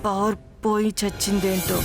Power పోయి చచ్చిందేంటో.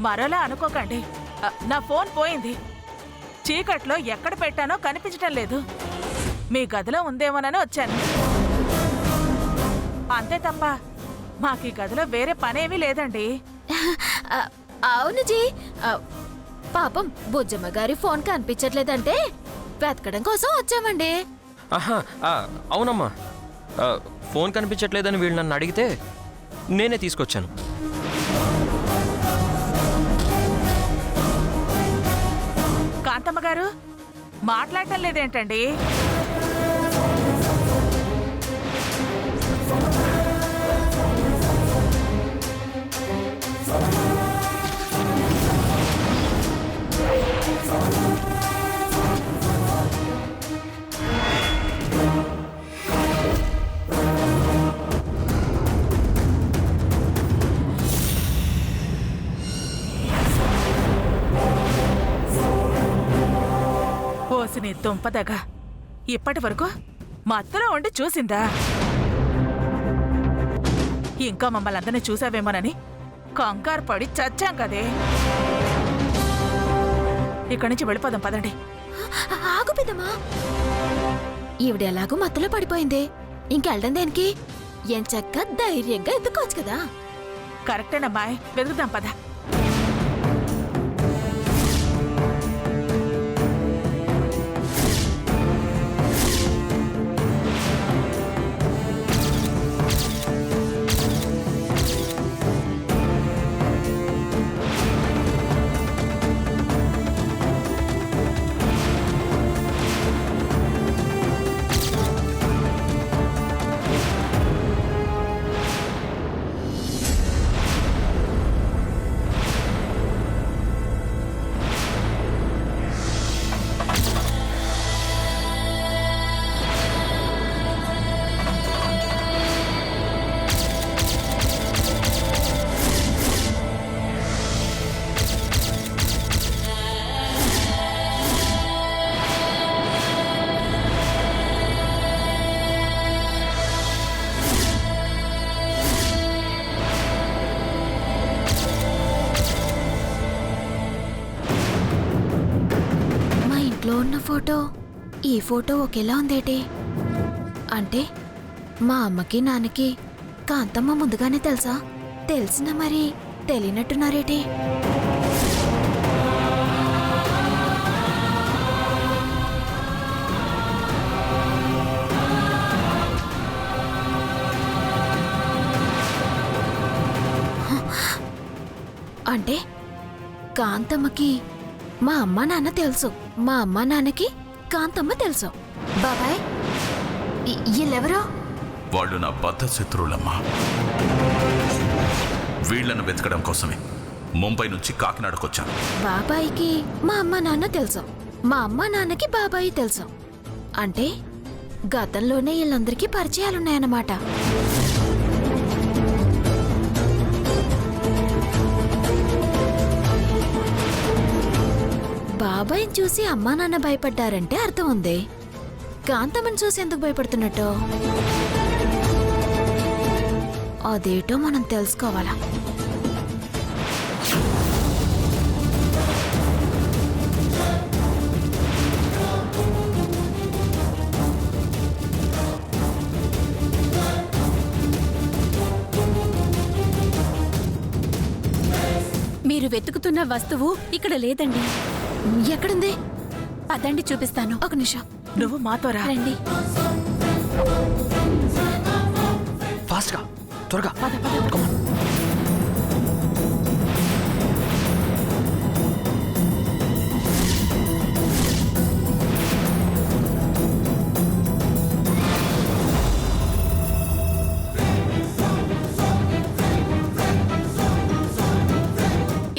మరోలా అనుకోకండి. నా ఫోన్ పోయింది. చీకట్లో ఎక్కడ పెట్టానో కనిపించటం లేదు. మీ గదిలో ఉందేమోనని వచ్చాను. అంతే తప్ప మాకీ గదిలో వేరే పనేమీ లేదండి. అవును జీ, పాపం బుజ్జమ్మ గారి ఫోన్ కనిపించట్లేదంటే వెతకడం కోసం వచ్చామండి. అవునమ్మా, ఫోన్ కనిపించట్లేదని వీళ్ళు నన్ను అడిగితే నేనే తీసుకొచ్చాను. కాంతమ్మ గారు మాట్లాడటం లేదేంటండి? నీ దుంపదగా ఇప్పటి వరకు మత్తులో ఉండి చూసిందా? ఇంకా మమ్మల్ని అందరినీ చూసావేమోనని కంగారు పడి చచ్చాం కదే. ఇక్కడి నుంచి వెళ్ళిపోదాం పదండి. ఆగు పెద్దమ్మా, ఈవిడెలాగూ మత్తులో పడిపోయింది, ఇంకెళ్ళడం దేనికి? ఏం చక్క ధైర్యంగా ఎత్తుకోవచ్చు కదా. కరెక్టేనమ్మాయి, వెతుకుదాం పద. ఉన్న ఫోటో ఈ ఫోటో ఒకేలా ఉందేటి? అంటే మా అమ్మకి నాన్నకి కాంతమ్మ ముందుగానే తెలుసా? తెలిసినా మరి తెలియనట్టున్నారేటి? అంటే కాంతమ్మకి మా అమ్మ నాన్న తెలుసు, మా అమ్మ నాన్నకి కాంతమ్మ తెలుసు. బాబాయ్, వీళ్ళెవరో? వాళ్ళు నా బద్ధ శత్రువులమ్మా. వీళ్లను వెతకడం కోసమే ముంబై నుంచి కాకినాడకొచ్చాను. బాబాయికి మా అమ్మ నాన్న తెలుసు, మా అమ్మ నాన్నకి బాబాయి తెలుసు. అంటే గతంలోనే వీళ్ళందరికీ పరిచయాలున్నాయన్నమాట. బాబాయిని చూసి అమ్మా నాన్న భయపడ్డారంటే అర్థం ఉంది. కాంతమ్మని చూసి ఎందుకు భయపడుతున్నట్టు? అదేటో మనం తెలుసుకోవాలా. మీరు వెతుకుతున్న వస్తువు ఇక్కడ లేదండి. ఎక్కడుంది? పదండి చూపిస్తాను. ఒక నిమిషం. నువ్వు మాతో రా. రండి. ఫాస్ట్గా త్వరగా పద పద. Come on.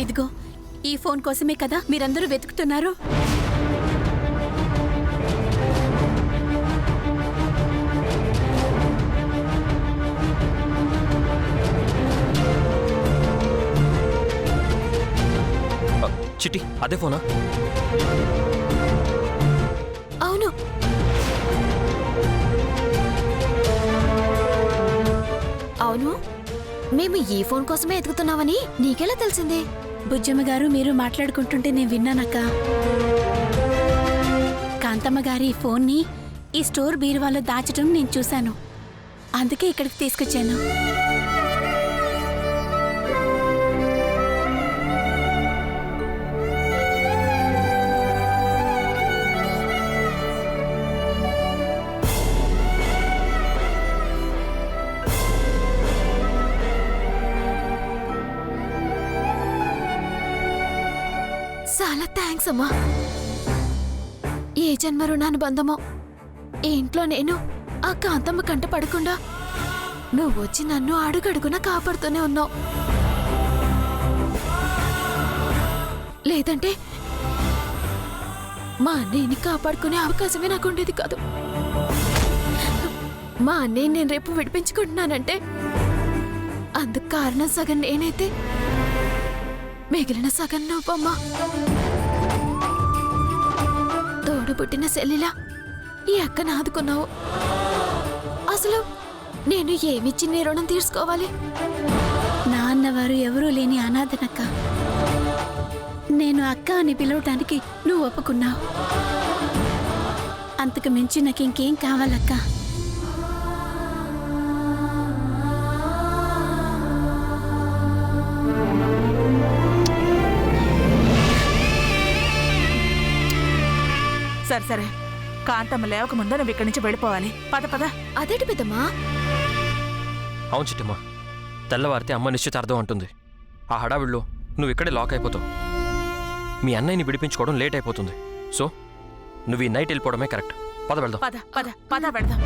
ఇదిగో ఈ ఫోన్ కోసమే కదా మీరందరూ వెతుకుతున్నారు. చిట్టి అదే ఫోనా? అవును. అవును, మేము ఈ ఫోన్ కోసమే ఎదుగుతున్నామని నీకెలా తెలిసింది? బుజ్జమ్మ గారు మీరు మాట్లాడుకుంటుంటే నేను విన్నానక్క. కాంతమ్మ గారి ఈ ఫోన్ని ఈ స్టోర్ బీరువాలో దాచడం నేను చూశాను. అందుకే ఇక్కడికి తీసుకొచ్చాను. చాలా థ్యాంక్స్ అమ్మా. ఏ జన్మ రుణానుబంధమో ఈ ఇంట్లో నేను ఆ కాంతమ్మ కంట పడకుండా నువ్వు వచ్చి నన్ను అడుగడుగున కాపాడుతూనే ఉన్నావు. లేదంటే మా అన్నయ్యని కాపాడుకునే అవకాశమే నాకు ఉండేది కాదు. మా అన్నయ్య నేను రేపు విడిపించుకుంటున్నానంటే అందుకు కారణం సగం నేనైతే మిగిలిన సగం నువ్వమ్మా. తోడుబుట్టిన సెల్లిలా ఈ అక్కను ఆదుకున్నావు. అసలు నేను ఏమిచ్చి నీ రుణం తీర్చుకోవాలి? నాన్నవారు ఎవరూ లేని అనాథనక్క. నేను అక్క అని పిలవటానికి నువ్వు ఒప్పుకున్నావు. అంతకు మించి నాకు ఇంకేం కావాలక్క? సరే సరే, కాంతమ్మ లేవక ముందు నువ్వు ఇక్కడి నుంచి వెళ్ళిపోవాలి. పద పద. అదేంటి పెద్దమ్మా? అవును చిట్టమ్మా, తెల్లవారితే అమ్మ నిశ్చితార్థం అంటుంది. ఆ హడావిడిలో నువ్వు ఇక్కడే లాక్ అయిపోతావు. మీ అన్నయ్యని విడిపించుకోవడం లేట్ అయిపోతుంది. సో నువ్వు ఈ నైట్ వెళ్ళిపోవడమే కరెక్ట్. పద వెళ్దాం. పద పద పద వెళ్దాం.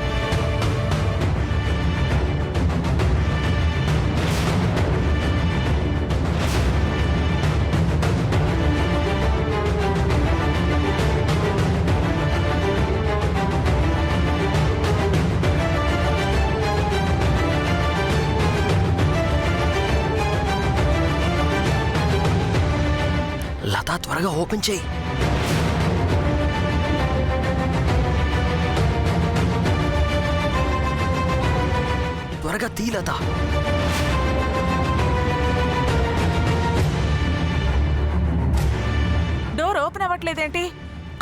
లతా త్వరగా ఓపెన్ చేయి. త్వరగా తీ లతా. Door open అవ్వట్లేదేంటి?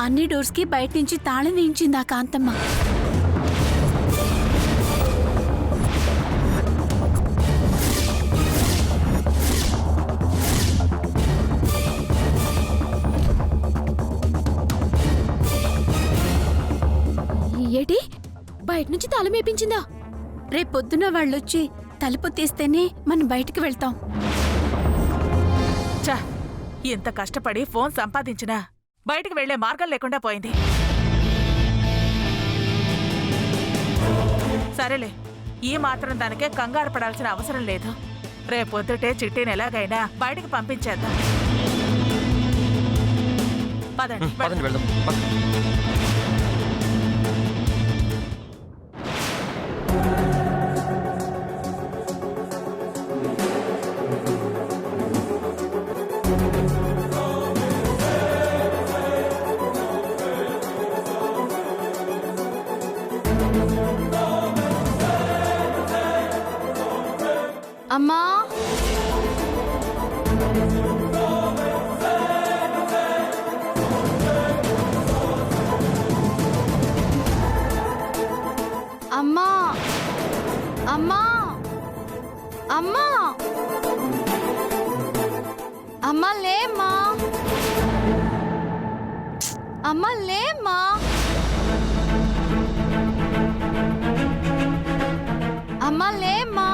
అన్ని డోర్స్కి బయట నుంచి తాళం వేయించింది ఆ కాంతమ్మ. ఏటి బయట నుంచి తాళం వేపించిందా? రేపొద్దున వాళ్ళొచ్చి తలుపు తీస్తేనే మనం బయటికి వెళ్తాం. చా, ఇంత కష్టపడి ఫోన్ సంపాదించినా బయటికి వెళ్లే మార్గం లేకుండా పోయింది. సరేలే, ఈ మాత్రం దానికే కంగారు పడాల్సిన అవసరం లేదు. రేపొద్దుటే చిట్టిని ఎలాగైనా బయటికి పంపించేద్దాం. పదండి పదండి వెళ్దాం. పద. అమ్మా, అమ్మా, అమ్మా, అమ్మా, అమ్మా లేమ్మా, అమ్మా లేమ్మా. అమ్మా లేమ్మా.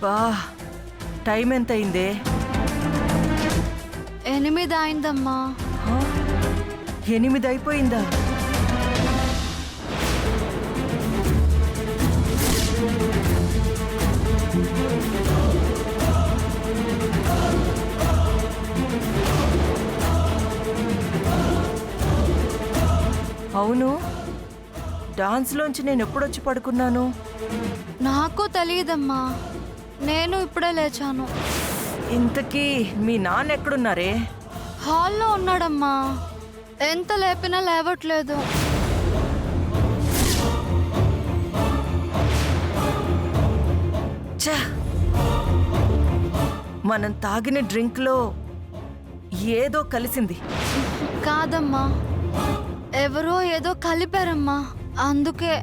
బా టైం ఎంత అయిందే? 8 అయిందమ్మా. 8 అయిపోయిందా? అవును, డాన్స్లోంచి నేను ఎప్పుడొచ్చి పడుకున్నాను? నాకు తెలియదమ్మా, నేను ఇప్పుడే లేచాను. ఇంతకీ మీ నాన్న ఎక్కడున్నారే? హాల్లో ఉన్నాడమ్మా, ఎంత లేపినా లేవట్లేదు. ఛ! మనం తాగిన డ్రింక్లో ఏదో కలిసింది. కాదమ్మా, ఎవరో ఏదో కలిపారమ్మా, అందుకే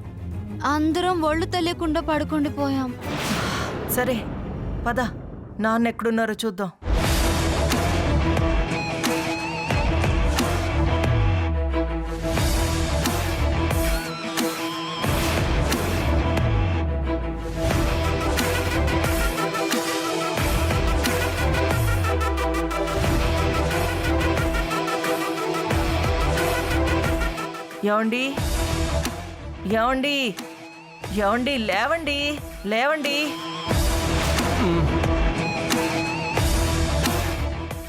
అందరం ఒళ్ళు తెలియకుండా పడుకుండిపోయాం. సరే పద, నాన్న ఎక్కడున్నారో చూద్దాం. ఏమండి, ఏమండి, ఏమండి, లేవండి, లేవండి.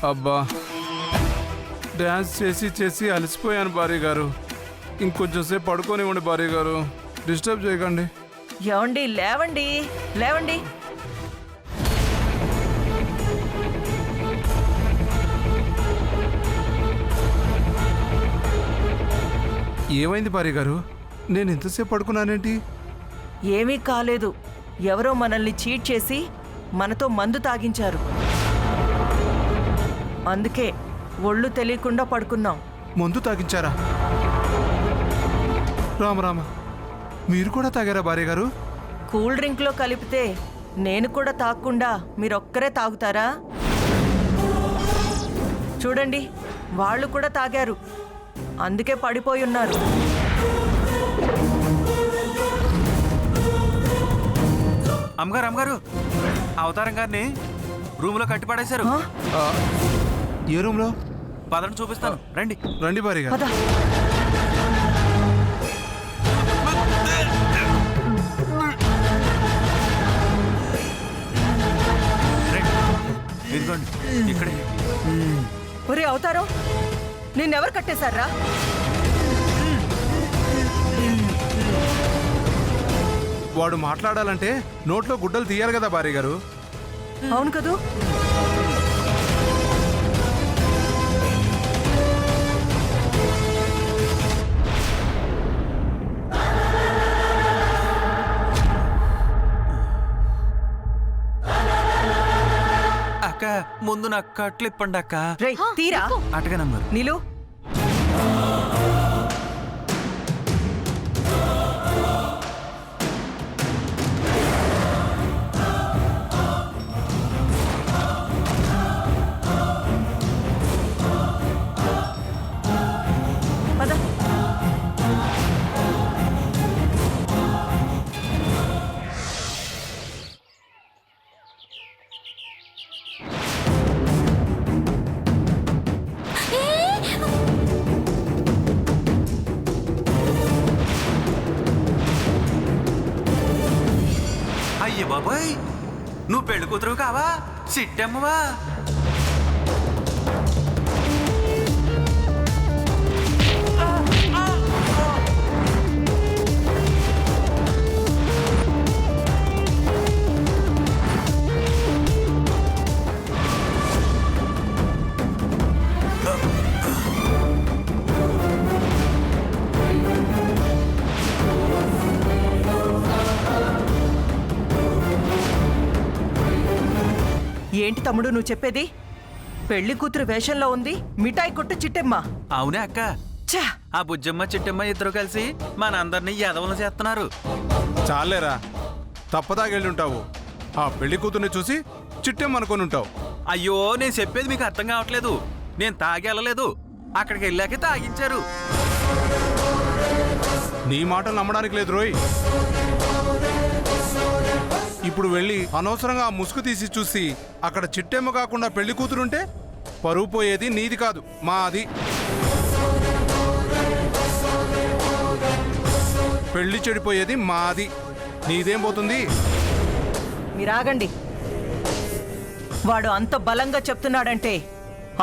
అబ్బా, డ్యాన్స్ చేసి చేసి అలసిపోయాను భార్య గారు. ఇంకొంచెం సేపు పడుకోనివ్వండి భార్య గారు, డిస్టర్బ్ చేయకండి. ఏమండి, లేవండి, లేవండి. ఏమైంది భార్య గారు? నేను ఇంతసేపు పడుకున్నానేంటి? ఏమీ కాలేదు, ఎవరో మనల్ని చీట్ చేసి మనతో మందు తాగించారు. అందుకే ఒళ్ళు తెలియకుండా పడుకున్నాం. మందు తాగించారా? రామ, మీరు కూడా తాగారా భార్య గారు? కూల్ డ్రింక్లో కలిపితే నేను కూడా తాగకుండా మీరొక్కరే తాగుతారా? చూడండి, వాళ్ళు కూడా తాగారు, అందుకే పడిపోయి ఉన్నారు. అమ్మగారు అవతారం గారిని రూమ్లో కట్టి పడేశారు. ఏ రూమ్లో? పదండి చూపిస్తాను, రండి. రండి భార్య గారు. పద. ఇదిగోండి ఇక్కడే. ఒరే అవతారం, నిన్నెవరు కట్టేశారా? వాడు మాట్లాడాలంటే నోట్లో గుడ్డలు తీయాలి కదా భార్య గారు. అవును కదూ. అక్క ముందు నాకు కట్లు ఇప్పండి అక్క. రేయ్ తీరా. అటగానమ్మగారు. నీలు, పద. అయ్య బాబాయ్, నువ్వు పెళ్లి కూతురు కావా? సిట్టమ్మవా? ఏంటి తమ్ముడు నువ్వు చెప్పేది? పెళ్లి కూతురు వేషంలో ఉంది మిఠాయి కొట్టు చిట్టెమ్మ. అవునే అక్క, ఛ! ఆ బుజ్జమ్మ చిట్టమ్మ ఇద్దరు కలిసి మనందరినీ ఎదవలు చేస్తున్నారు. చాలేరా, తప్పదాగెళ్ళి ఉంటావు. ఆ పెళ్లి కూతుర్ని చూసి చిట్టెమ్మనుకొని ఉంటావు. అయ్యో నేను చెప్పేది మీకు అర్థం కావట్లేదు. నేను తాగి వెళ్ళలేదు, అక్కడికి వెళ్ళాకే తాగించారు. నీ మాటలు నమ్మడానికి లేదు రోయ్. ఇప్పుడు వెళ్ళి అనవసరంగా ఆ ముసుగు తీసి చూసి అక్కడ చిట్టెమ్మ కాకుండా పెళ్లి కూతురుంటే పరువు పోయేది నీది కాదు, మాది. పెళ్లి చెడిపోయేది మాది, నీదేం పోతుంది? మీరాగండి. వాడు అంత బలంగా చెప్తున్నాడంటే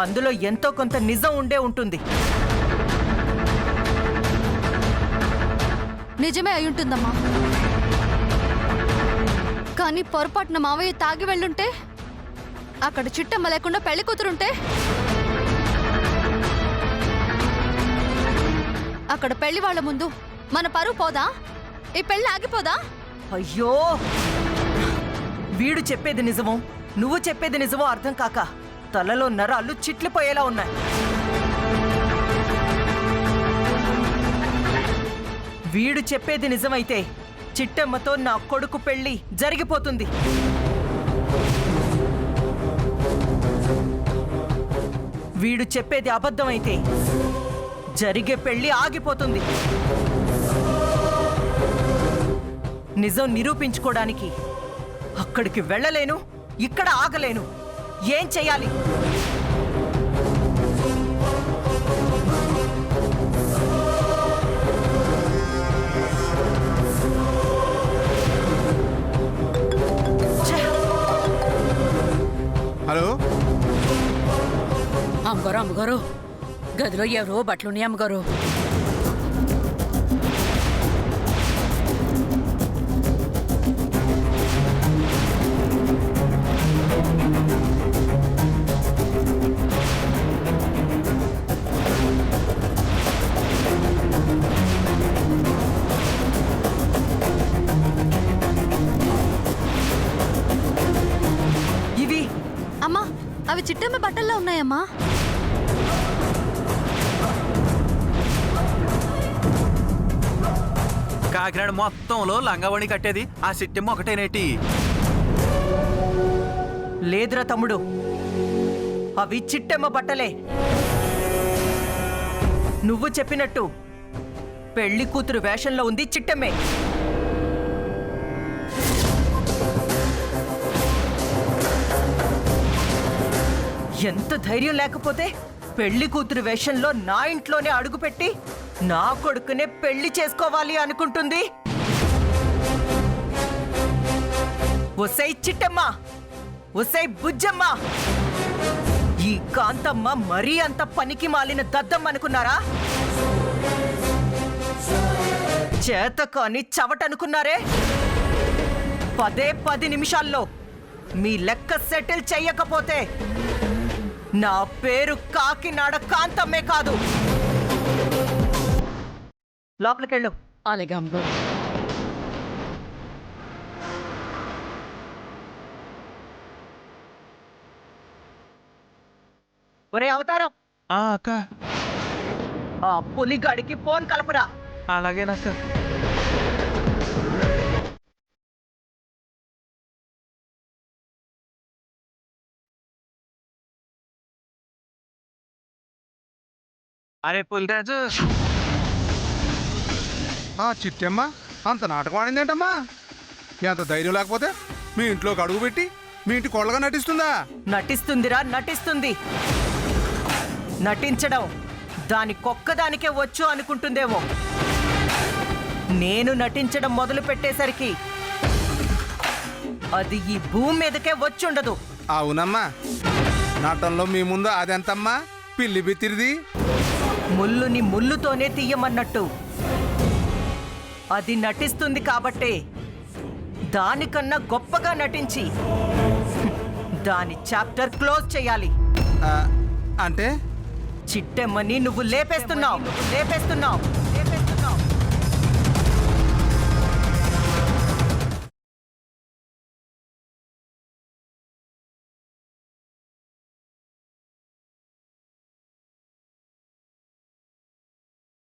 అందులో ఎంతో కొంత నిజం ఉండే ఉంటుంది. నిజమే అయ్యుంటుందమ్మా. కానీ పొరపాటున మావయ్య తాగి వెళ్ళుంటే, అక్కడ చిట్టమ్మ లేకుండా పెళ్లి కూతురుంటే, అక్కడ పెళ్లి వాళ్ళ ముందు మన పరువు పోదా? ఈ పెళ్లి ఆగిపోదా? అయ్యో, వీడు చెప్పేది నిజమో నువ్వు చెప్పేది నిజమో అర్థం కాక తలలో నరాలు చిట్లిపోయేలా ఉన్నాయి. వీడు చెప్పేది నిజమైతే చిట్టమ్మతో నా కొడుకు పెళ్లి జరిగిపోతుంది. వీడు చెప్పేది అబద్ధమైతే జరిగే పెళ్లి ఆగిపోతుంది. నిజం నిరూపించుకోవడానికి అక్కడికి వెళ్ళలేను, ఇక్కడ ఆగలేను. ఏం చెయ్యాలి? హలో అమ్మగారు గదిలో ఎవరో బట్టలున్నాయి అమ్మగారు. ఇవి అమ్మా, అవి చిట్టమ్మ బట్టల్లో ఉన్నాయమ్మా. కాకినాడ మొత్తంలో లంగావణి కట్టేది ఆ సిట్టెమ్మ ఒకటేనేటి? లేదురా తమ్ముడు, అవి చిట్టెమ్మ బట్టలే. నువ్వు చెప్పినట్టు పెళ్లి కూతురు వేషంలో ఉంది చిట్టెమ్మే. ఎంత ధైర్యం లేకపోతే పెళ్లి కూతురు వేషంలో నా ఇంట్లోనే అడుగుపెట్టి నా కొడుకునే పెళ్లి చేసుకోవాలి అనుకుంటుంది. ఒసై చిట్టమ్మ, ఒసై బుజ్జమ్మ, ఈ కాంతమ్మ మరీ అంత పనికి మాలిన దద్దమ్మ అనుకున్నారా? చేత కాని చవటనుకున్నారే? 10 నిమిషాల్లో మీ లెక్క సెటిల్ చెయ్యకపోతే నా పేరు కాకినాడ కాంతమ్మే కాదు. లోపలికెళ్ళు. అలాగే అమ్మగారు. ఒరే అవతారం, అక్క ఆ పులిగాడికి ఫోన్ కలపరా. అలాగేనక్క. అరే పులిరాజు, చిట్టెమ్మ అంత నాటకం ఆడిందేంటమ్మా? ఎంత ధైర్యం లేకపోతే మీ ఇంట్లోకి అడుగు పెట్టి మీ ఇంటి కోళ్ళగా నటిస్తుందా? నటిస్తుందిరా, నటిస్తుంది. నటించడం దానికొక్కదానికే వచ్చు అనుకుంటుందేమో. నేను నటించడం మొదలు పెట్టేసరికి అది ఈ భూమి మీదకే వచ్చుండదు. అవునమ్మా, నటనలో మీ ముందు అదెంతమ్మా పిల్లి బిత్తిరిది. ముల్లుని ముల్లుతోనే తీయమన్నట్టు అది నటిస్తుంది కాబట్టే దానికన్నా గొప్పగా నటించి దాని చాప్టర్ క్లోజ్ చేయాలి. అంటే చిట్టెమ్మని నువ్వు లేపేస్తున్నావు.